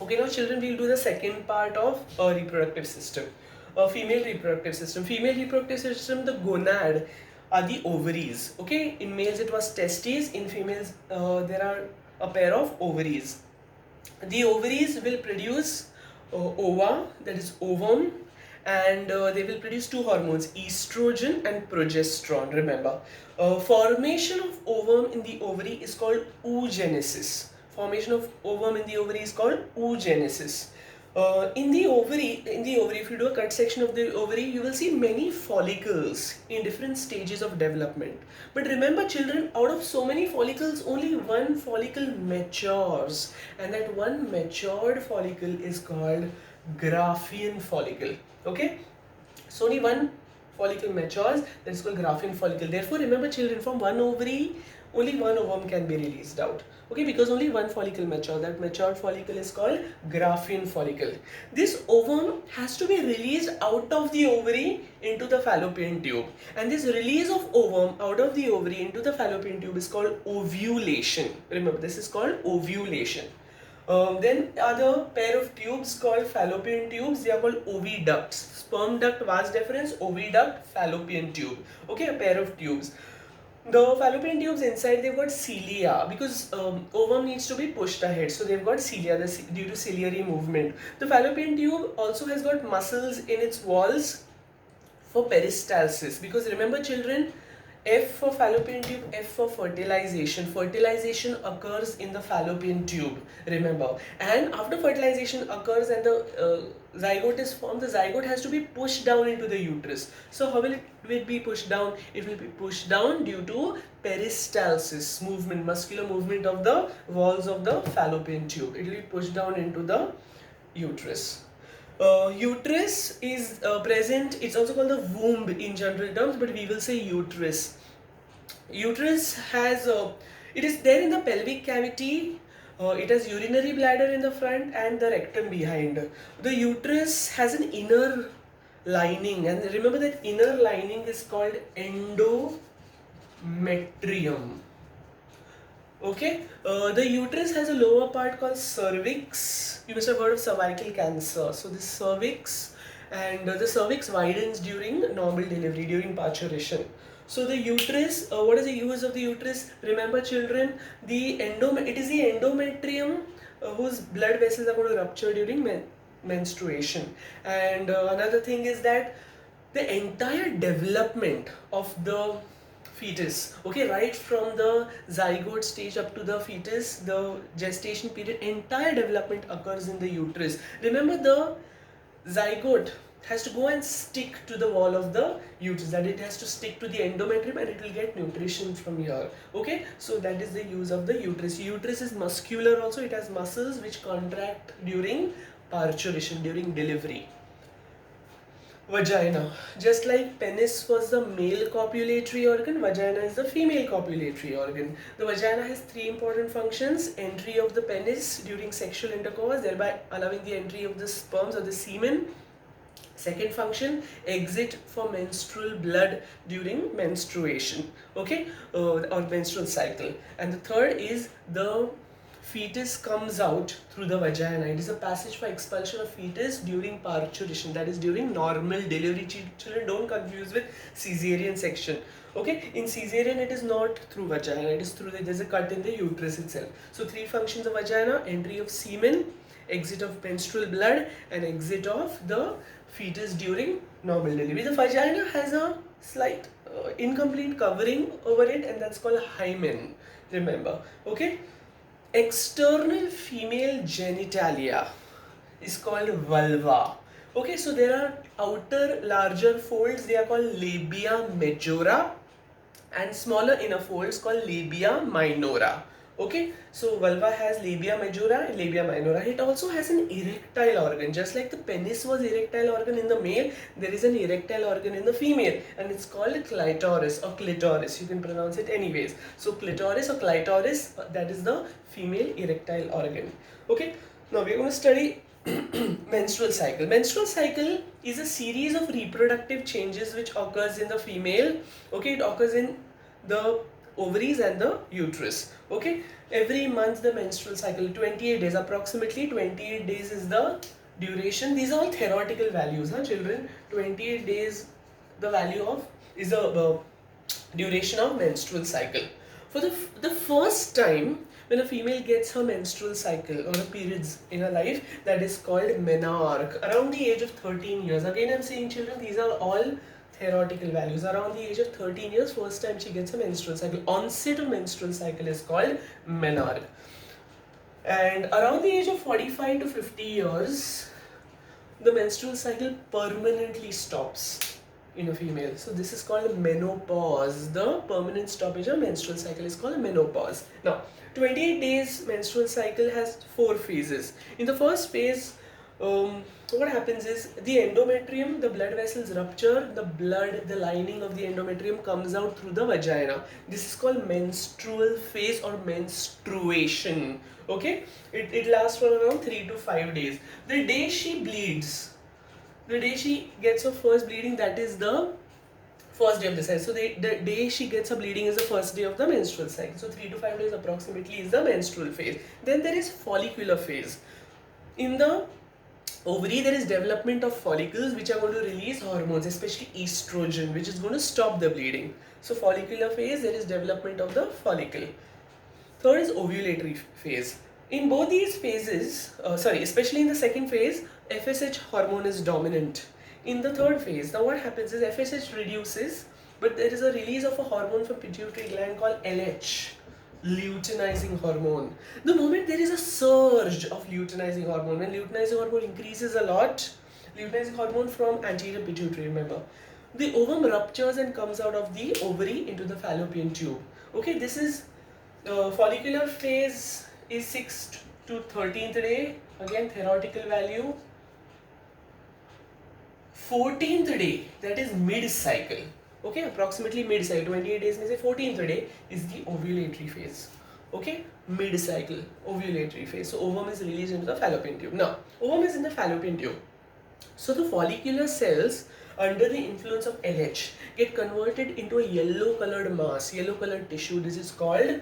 Okay, now children, we'll do the second part of reproductive system. Female reproductive system. Female reproductive system, the gonad are the ovaries. Okay, in males it was testes, in females there are a pair of ovaries. The ovaries will produce ova, that is ovum, and they will produce two hormones, estrogen and progesterone. Remember, formation of ovum in the ovary is called oogenesis. Formation of ovum in the ovary is called oogenesis. In the ovary, if you do a cut section of the ovary, you will see many follicles in different stages of development. But remember, children, out of so many follicles, only one follicle matures, and that one matured follicle is called Graafian follicle. Okay, so only one follicle matures, that is called Graafian follicle. Therefore, remember, children, from one ovary, only one ovum can be released out. Okay, because only one follicle matures. That matured follicle is called Graafian follicle. This ovum has to be released out of the ovary into the fallopian tube, and this release of ovum out of the ovary into the fallopian tube is called ovulation. Remember, this is called ovulation. Then other pair of tubes called fallopian tubes. They are called oviducts. Sperm duct, vas deferens, oviduct, fallopian tube. Okay, a pair of tubes. The fallopian tubes inside, they've got cilia because ovum needs to be pushed ahead. So they've got cilia due to ciliary movement. The fallopian tube also has got muscles in its walls for peristalsis, because remember, children, F for fallopian tube, F for fertilization. Fertilization occurs in the fallopian tube, remember. And after fertilization occurs and the zygote is formed, the zygote has to be pushed down into the uterus. So how will it be pushed down? It will be pushed down due to peristalsis, movement, muscular movement of the walls of the fallopian tube. It will be pushed down into the uterus. Uterus is present, it's also called the womb in general terms, but we will say uterus. Uterus has, it is there in the pelvic cavity. It has urinary bladder in the front and the rectum behind. The uterus has an inner lining, and remember that inner lining is called endometrium. Okay, the uterus has a lower part called cervix. You must have heard of cervical cancer. So the cervix, and the cervix widens during normal delivery, during parturition. So the uterus, what is the use of the uterus? Remember, children, it is the endometrium whose blood vessels are going to rupture during menstruation. And another thing is that the entire development of the fetus, okay, right from the zygote stage up to the fetus, the gestation period, entire development occurs in the uterus. Remember, the zygote has to go and stick to the wall of the uterus, that it has to stick to the endometrium and it will get nutrition from here. Okay, so that is the use of the uterus. Uterus is muscular also, it has muscles which contract during parturition, during delivery. Vagina. Just like penis was the male copulatory organ, vagina is the female copulatory organ. The vagina has three important functions: entry of the penis during sexual intercourse, thereby allowing the entry of the sperms or the semen. Second function, exit for menstrual blood during menstruation, okay, or menstrual cycle. And the third is the fetus comes out through the vagina. It is a passage for expulsion of fetus during parturition, that is during normal delivery. Children, don't confuse with cesarean section. Okay, in cesarean it is not through vagina, it is through there's a cut in the uterus itself. So three functions of vagina: entry of semen, exit of menstrual blood, and exit of the fetus during normal delivery. The vagina has a slight incomplete covering over it, and that's called hymen, remember. Okay, external female genitalia is called vulva. Okay, so there are outer larger folds, they are called labia majora, and smaller inner folds called labia minora. Okay, so vulva has labia majora and labia minora. It also has an erectile organ. Just like the penis was erectile organ in the male, there is an erectile organ in the female, and it's called clitoris or clitoris. You can pronounce it anyways. So clitoris or clitoris, that is the female erectile organ. Okay, now we're going to study menstrual cycle. Menstrual cycle is a series of reproductive changes which occurs in the female. Okay, it occurs in the ovaries and the uterus. Okay, every month the menstrual cycle, 28 days, approximately 28 days is the duration. These are all theoretical values, huh, children. 28 days, the value of is the duration of menstrual cycle. For the first time when a female gets her menstrual cycle or a periods in her life, that is called menarche, around the age of 13 years. Again, I'm saying, children, these are all theoretical values. Around the age of 13 years, first time she gets a menstrual cycle. Onset of menstrual cycle is called menarche. And around the age of 45 to 50 years, the menstrual cycle permanently stops in a female. So this is called menopause. The permanent stoppage of menstrual cycle is called menopause. Now, 28 days menstrual cycle has 4 phases. In the first phase, what happens is the endometrium, the blood vessels rupture, the lining of the endometrium comes out through the vagina. This is called menstrual phase or menstruation. Okay, it lasts for around 3 to 5 days. The day she bleeds, the day she gets her first bleeding, that is the first day of the cycle. So the day she gets her bleeding is the first day of the menstrual cycle. So 3 to 5 days approximately is the menstrual phase. Then there is follicular phase. In the ovary, there is development of follicles which are going to release hormones, especially estrogen, which is going to stop the bleeding. So follicular phase, there is development of the follicle. Third is ovulatory phase. In both these phases, especially in the second phase, FSH hormone is dominant. In the third phase, now what happens is FSH reduces, but there is a release of a hormone from pituitary gland called LH, luteinizing hormone. The moment there is a surge of luteinizing hormone, when luteinizing hormone increases a lot, luteinizing hormone from anterior pituitary, remember, the ovum ruptures and comes out of the ovary into the fallopian tube. Okay, this is follicular phase is 6th to 13th day, again theoretical value. 14th day, that is mid-cycle. Okay, approximately mid-cycle, 28 days means 14th day is the ovulatory phase. Okay, mid-cycle, ovulatory phase. So ovum is released into the fallopian tube. Now, ovum is in the fallopian tube. So the follicular cells under the influence of LH get converted into a yellow colored mass, yellow colored tissue. This is called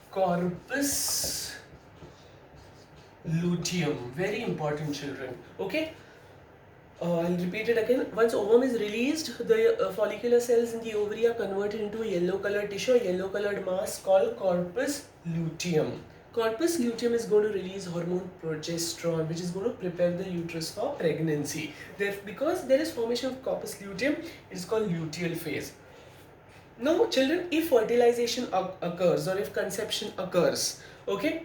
corpus luteum. Very important, children. Okay. I'll repeat it again. Once ovum is released, the follicular cells in the ovary are converted into a yellow colored tissue, a yellow colored mass called corpus luteum. Corpus luteum is going to release hormone progesterone, which is going to prepare the uterus for pregnancy. Because there is formation of corpus luteum, it is called luteal phase. Now, children, if fertilization occurs or if conception occurs, okay,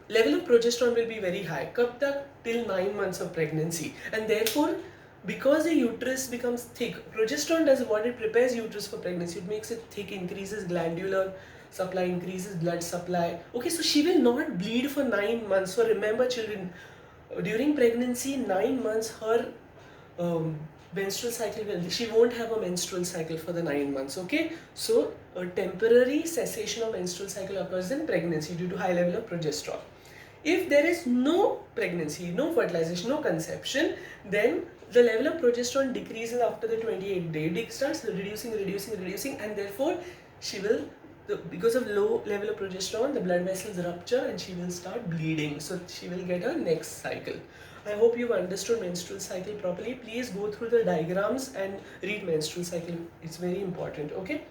level of progesterone will be very high, kab tak, till 9 months of pregnancy, and therefore because the uterus becomes thick, progesterone does what? It prepares uterus for pregnancy. It makes it thick, increases glandular supply, increases blood supply. Okay, so she will not bleed for 9 months. So remember, children, during pregnancy, 9 months her menstrual cycle she won't have a menstrual cycle for the 9 months. Okay, so a temporary cessation of menstrual cycle occurs in pregnancy due to high level of progesterone. If there is no pregnancy, no fertilization, no conception, then the level of progesterone decreases after the 28th day. It starts reducing, and therefore she will, because of low level of progesterone, the blood vessels rupture and she will start bleeding. So she will get her next cycle. I hope you've understood menstrual cycle properly. Please go through the diagrams and read menstrual cycle. It's very important. Okay.